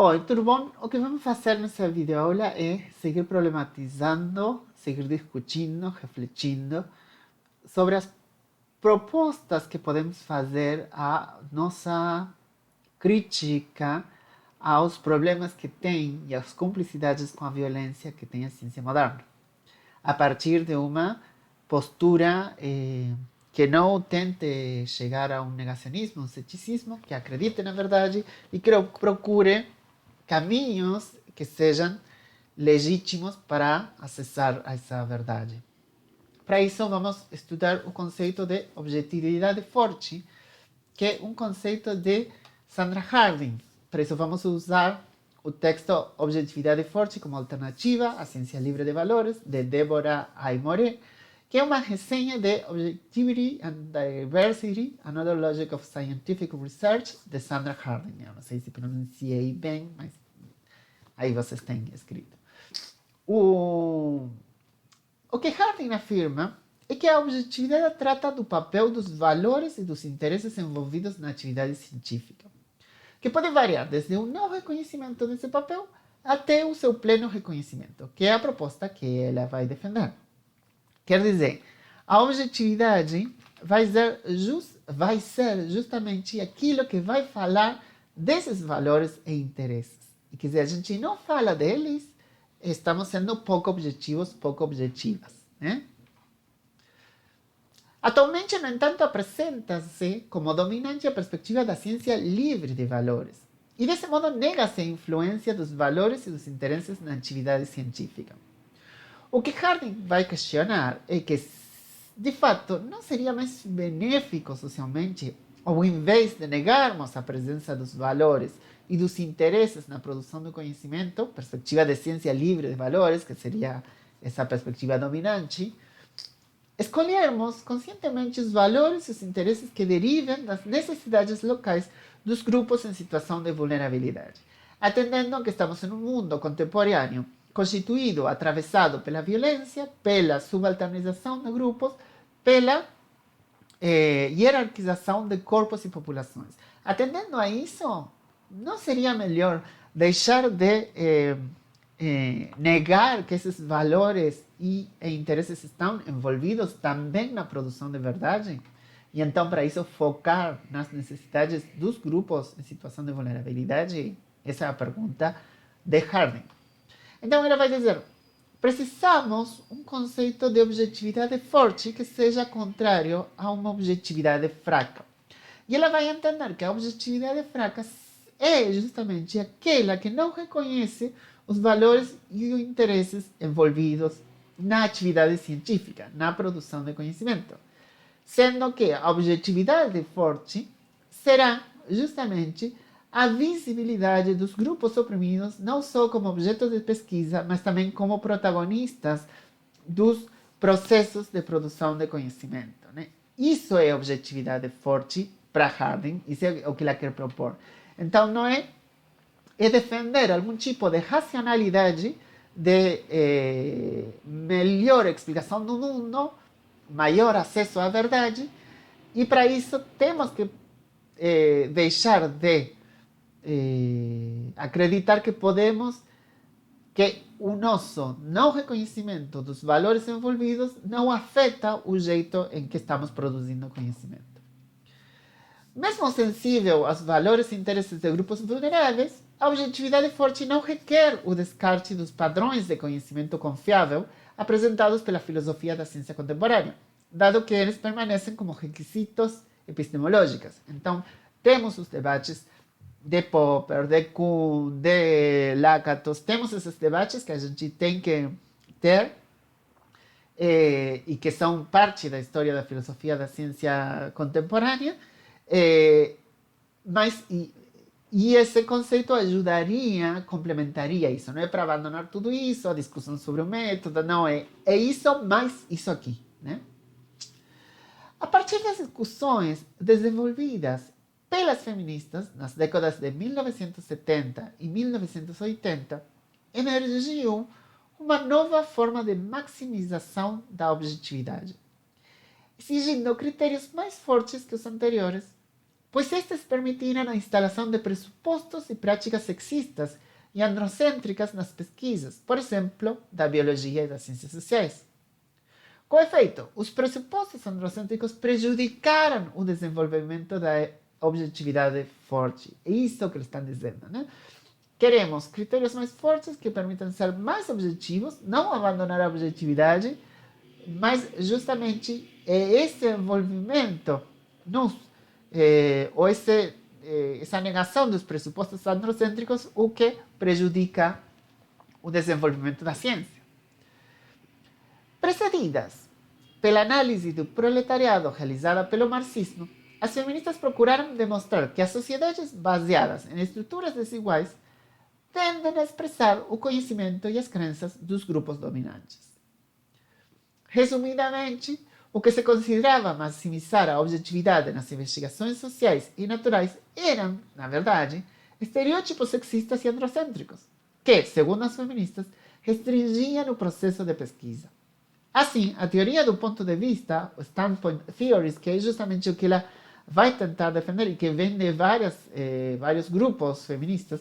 Oi, tudo bom? O que vamos fazer nessa videoaula é seguir problematizando, seguir discutindo, refletindo sobre as propostas que podemos fazer à nossa crítica aos problemas que tem e às cumplicidades com a violência que tem a ciência moderna, a partir de uma postura que não tente chegar a um negacionismo, um ceticismo, que acredite na verdade e que procure caminhos que sejam legítimos para acessar essa verdade. Para isso, vamos estudar o conceito de objetividade forte, que é um conceito de Sandra Harding. Para isso, vamos usar o texto Objetividade Forte como alternativa à ciência livre de valores, de Débora Aimoré, que é uma resenha de Objectivity and Diversity, Another Logic of Scientific Research, de Sandra Harding. Eu não sei se pronunciei bem, mas aí vocês têm escrito. O que Harding afirma é que a objetividade trata do papel dos valores e dos interesses envolvidos na atividade científica, que pode variar desde um não reconhecimento desse papel até o seu pleno reconhecimento, que é a proposta que ela vai defender. Quer dizer, a objetividade vai ser justamente aquilo que vai falar desses valores e interesses. E que se a gente não fala deles, estamos sendo pouco objetivos, pouco objetivas, né? Atualmente, no entanto, apresenta-se como dominante a perspectiva da ciência livre de valores. E desse modo nega-se a influência dos valores e dos interesses na atividade científica. O que Harding vai questionar é que, de fato, não seria mais benéfico socialmente, ao invés de negarmos a presença dos valores e dos interesses na produção do conhecimento, perspectiva de ciência livre de valores, que seria essa perspectiva dominante, escolhermos conscientemente os valores e os interesses que derivem das necessidades locais dos grupos em situação de vulnerabilidade, atendendo que estamos em um mundo contemporâneo constituído, atravessado pela violência, pela subalternização de grupos, pela hierarquização de corpos e populações. Atendendo a isso, não seria melhor deixar de negar que esses valores e interesses estão envolvidos também na produção de verdade? E então, para isso, focar nas necessidades dos grupos em situação de vulnerabilidade? Essa é a pergunta de Harding. Então, ela vai dizer: precisamos um conceito de objetividade forte que seja contrário a uma objetividade fraca. E ela vai entender que a objetividade fraca é justamente aquela que não reconhece os valores e os interesses envolvidos na atividade científica, na produção de conhecimento. Sendo que a objetividade forte será justamente a visibilidade dos grupos oprimidos, não só como objetos de pesquisa, mas também como protagonistas dos processos de produção de conhecimento, né? Isso é objetividade forte para Harding, isso é o que ela quer propor. Então, não é defender algum tipo de racionalidade, de melhor explicação do mundo, maior acesso à verdade, e para isso temos que deixar de acreditar que podemos, que o nosso não reconhecimento dos valores envolvidos não afeta o jeito em que estamos produzindo conhecimento. Mesmo sensível aos valores e interesses de grupos vulneráveis, a objetividade forte não requer o descarte dos padrões de conhecimento confiável apresentados pela filosofia da ciência contemporânea, dado que eles permanecem como requisitos epistemológicos. Então, temos os debates de Popper, de Kuhn, de Lakatos, temos esses debates que a gente tem que ter e que são parte da história da filosofia da ciência contemporânea, mas e esse conceito ajudaria, complementaria isso. Não é para abandonar tudo isso, a discussão sobre o método, não é isso mais isso aqui, né? A partir das discussões desenvolvidas pelas feministas nas décadas de 1970 e 1980, emergiu uma nova forma de maximização da objetividade, exigindo critérios mais fortes que os anteriores pois estes permitiram a instalação de pressupostos e práticas sexistas e androcêntricas nas pesquisas, por exemplo, da biologia e das ciências sociais. Com efeito, os pressupostos androcêntricos prejudicaram o desenvolvimento da objetividade forte. É isso que eles estão dizendo, né? Queremos critérios mais fortes que permitam ser mais objetivos, não abandonar a objetividade, mas justamente esse envolvimento nos, ou essa negação dos pressupostos androcêntricos o que prejudica o desenvolvimento da ciência. Precedidas pela análise do proletariado realizada pelo marxismo, as feministas procuraram demonstrar que as sociedades baseadas em estruturas desiguais tendem a expressar o conhecimento e as crenças dos grupos dominantes. Resumidamente, o que se considerava maximizar a objetividade nas investigações sociais e naturais eram, na verdade, estereótipos sexistas e androcêntricos, que, segundo as feministas, restringiam o processo de pesquisa. Assim, a teoria do ponto de vista, o standpoint theories, que é justamente o que ela vai tentar defender e que vem de vários grupos feministas,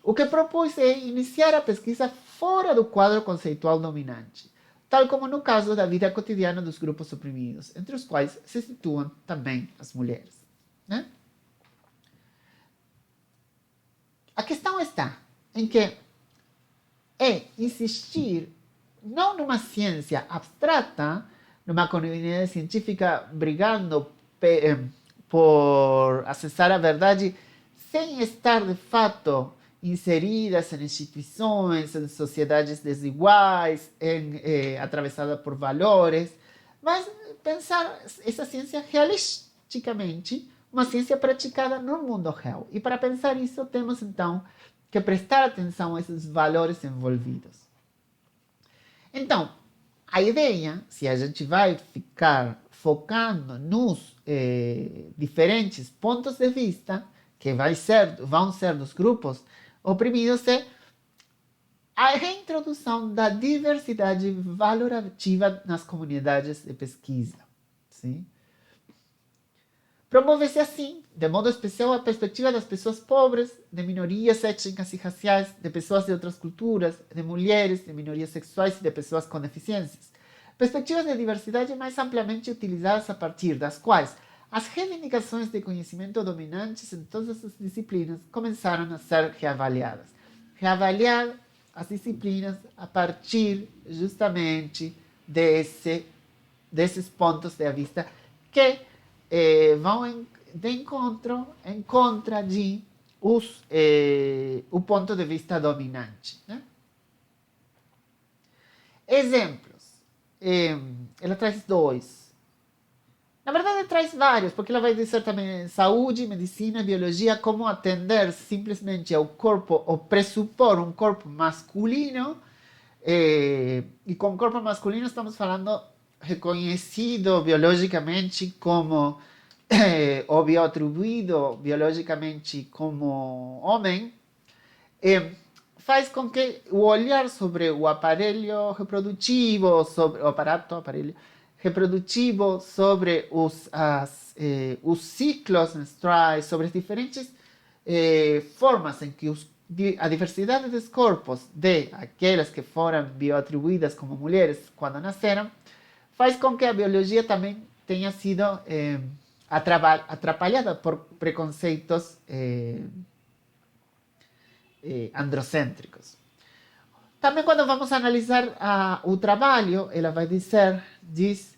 o que propôs é iniciar a pesquisa fora do quadro conceitual dominante, tal como no caso da vida cotidiana dos grupos oprimidos, entre os quais se situam também as mulheres. Né? A questão está em que é insistir não numa ciência abstrata, numa comunidade científica brigando por acessar a verdade, sem estar de fato inseridas em instituições, em sociedades desiguais, atravessadas por valores, mas pensar essa ciência realisticamente, uma ciência praticada no mundo real. E para pensar isso, temos então que prestar atenção a esses valores envolvidos. Então, a ideia, se a gente vai ficar focando nos diferentes pontos de vista que vão ser dos grupos oprimidos, é a reintrodução da diversidade valorativa nas comunidades de pesquisa. Sim? Promove-se assim, de modo especial, a perspectiva das pessoas pobres, de minorias étnicas e raciais, de pessoas de outras culturas, de mulheres, de minorias sexuais e de pessoas com deficiências. Perspectivas de diversidade mais amplamente utilizadas a partir das quais as reivindicações de conhecimento dominantes em todas as disciplinas começaram a ser reavaliadas. Reavaliar as disciplinas a partir justamente desses pontos de vista que vão de encontro em contra de o ponto de vista dominante. Né? Exemplos. Ela traz dois. Na verdade, traz vários, porque ela vai dizer também saúde, medicina, biologia, como atender simplesmente ao corpo, ou pressupor um corpo masculino. E com corpo masculino estamos falando reconhecido biologicamente como ou bioatribuído biologicamente como homem, faz com que o olhar sobre o aparelho reprodutivo, sobre o aparelho reprodutivo, sobre os ciclos menstruais, sobre as diferentes formas em que a diversidade dos corpos de aquelas que foram bioatribuídas como mulheres quando nasceram, faz com que a biologia também tenha sido atrapalhada por preconceitos androcêntricos. Também quando vamos analisar o trabalho, ela vai diz,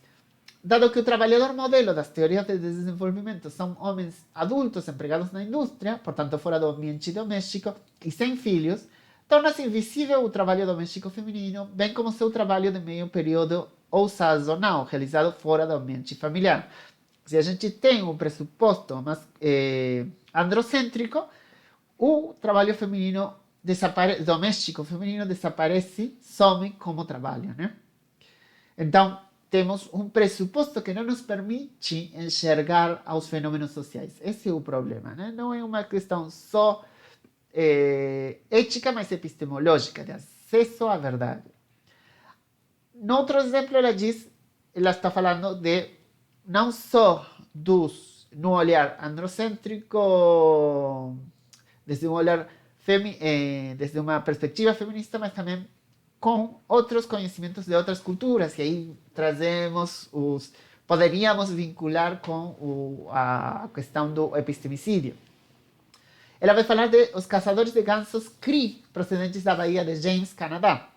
dado que o trabalhador modelo das teorias de desenvolvimento são homens adultos empregados na indústria, portanto fora do ambiente doméstico e sem filhos, torna-se invisível o trabalho doméstico feminino, bem como seu trabalho de meio período ou sazonal, realizado fora do ambiente familiar. Se a gente tem um pressuposto androcêntrico, o trabalho feminino doméstico feminino desaparece, some como trabalho, né? Então, temos um pressuposto que não nos permite enxergar aos fenômenos sociais. Esse é o problema, né? Não é uma questão só ética, mas epistemológica, de acesso à verdade. No outro exemplo, ela está falando de não só dos no olhar androcêntrico, desde um olhar desde uma perspectiva feminista, mas também com outros conhecimentos de outras culturas. E aí trazemos poderíamos vincular com a questão do epistemicídio. Ela vai falar de os caçadores de gansos Cree, procedentes da Baía de James, Canadá,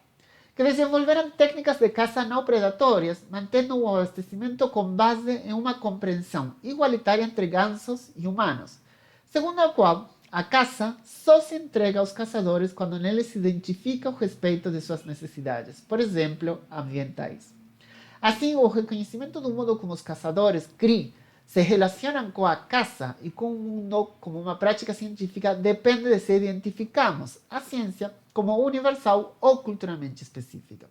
que desenvolveram técnicas de caça não predatórias, mantendo o abastecimento com base em uma compreensão igualitária entre gansos e humanos, segundo a qual a caça só se entrega aos caçadores quando neles se identifica o respeito de suas necessidades, por exemplo, ambientais. Assim, o reconhecimento do modo como os caçadores Cree se relacionam com a caça e com o mundo como uma prática científica depende de se identificamos a ciência como universal ou culturalmente específica.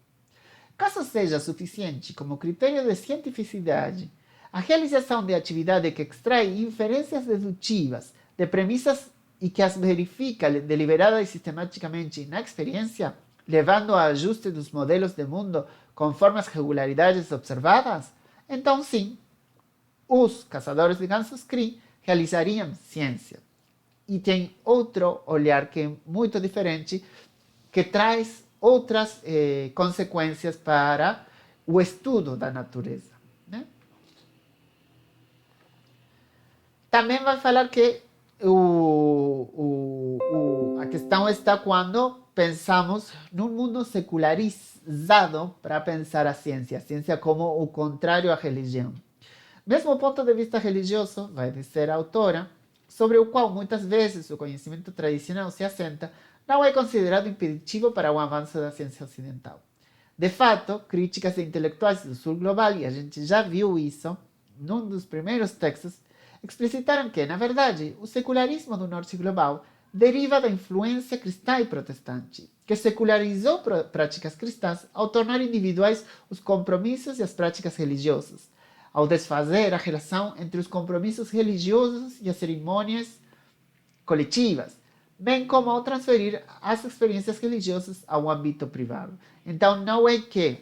Caso seja suficiente como critério de cientificidade a realização de atividade que extrai inferências dedutivas de premissas e que as verifica deliberada e sistematicamente na experiência, levando ao ajuste dos modelos de mundo conforme as regularidades observadas, então sim, os caçadores de gansos Cree realizariam ciência. E tem outro olhar que é muito diferente, que traz outras consequências para o estudo da natureza. Né? Também vai falar que a questão está quando pensamos num mundo secularizado para pensar a ciência como o contrário à religião. Mesmo ponto de vista religioso, vai dizer a autora, sobre o qual muitas vezes o conhecimento tradicional se assenta, não é considerado impeditivo para o avanço da ciência ocidental. De fato, críticas de intelectuais do sul global, e a gente já viu isso num dos primeiros textos, explicitaram que, na verdade, o secularismo do norte global deriva da influência cristã e protestante, que secularizou práticas cristãs ao tornar individuais os compromissos e as práticas religiosas, ao desfazer a relação entre os compromissos religiosos e as cerimônias coletivas, bem como ao transferir as experiências religiosas ao âmbito privado. Então, não é que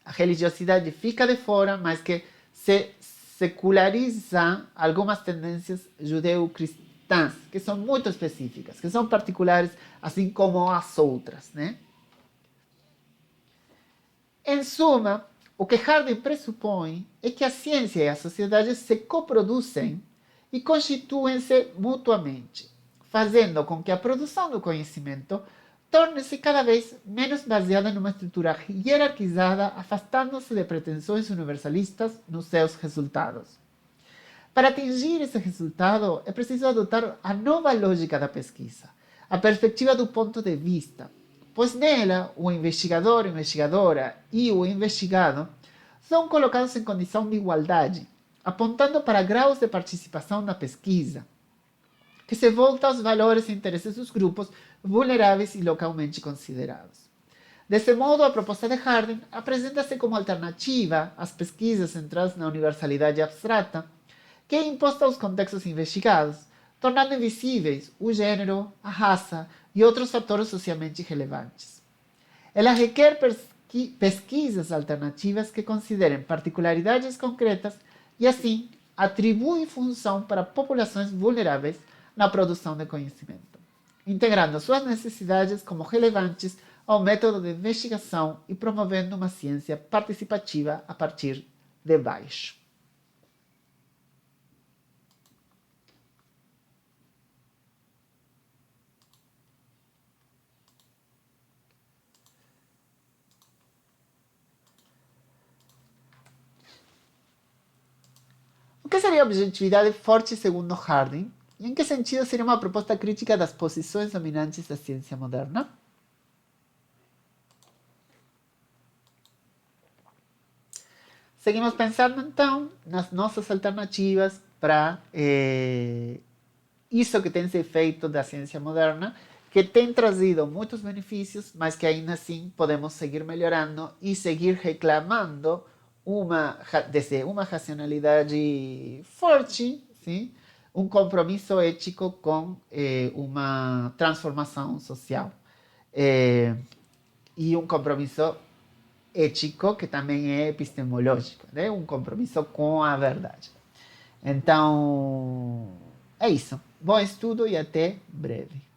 a religiosidade fica de fora, mas que se seculariza algumas tendências judeu-cristãs, que são muito específicas, que são particulares, assim como as outras. Né? Em suma, o que Harding pressupõe é que a ciência e a sociedade se coproduzem e constituem-se mutuamente, fazendo com que a produção do conhecimento torne-se cada vez menos baseada numa estrutura hierarquizada, afastando-se de pretensões universalistas nos seus resultados. Para atingir esse resultado, é preciso adotar a nova lógica da pesquisa, a perspectiva do ponto de vista, pois nela o investigador, investigadora e o investigado são colocados em condição de igualdade, apontando para graus de participação na pesquisa, que se volta aos valores e interesses dos grupos vulneráveis e localmente considerados. Desse modo, a proposta de Harding apresenta-se como alternativa às pesquisas centradas na universalidade abstrata, que é imposta aos contextos investigados, tornando invisíveis o gênero, a raça e outros fatores socialmente relevantes. Ela requer pesquisas alternativas que considerem particularidades concretas e, assim, atribuem função para populações vulneráveis na produção de conhecimento, integrando suas necessidades como relevantes ao método de investigação e promovendo uma ciência participativa a partir de baixo. O que seria objetividade forte segundo Harding? E em que sentido seria uma proposta crítica das posições dominantes da ciência moderna? Seguimos pensando então nas nossas alternativas para isso que tem se feito da ciência moderna, que tem trazido muitos benefícios, mas que ainda assim podemos seguir melhorando e seguir reclamando desde uma racionalidade forte, sim? Um compromisso ético com uma transformação social. E um compromisso ético que também é epistemológico, né? Um compromisso com a verdade. Então, é isso. Bom estudo e até breve.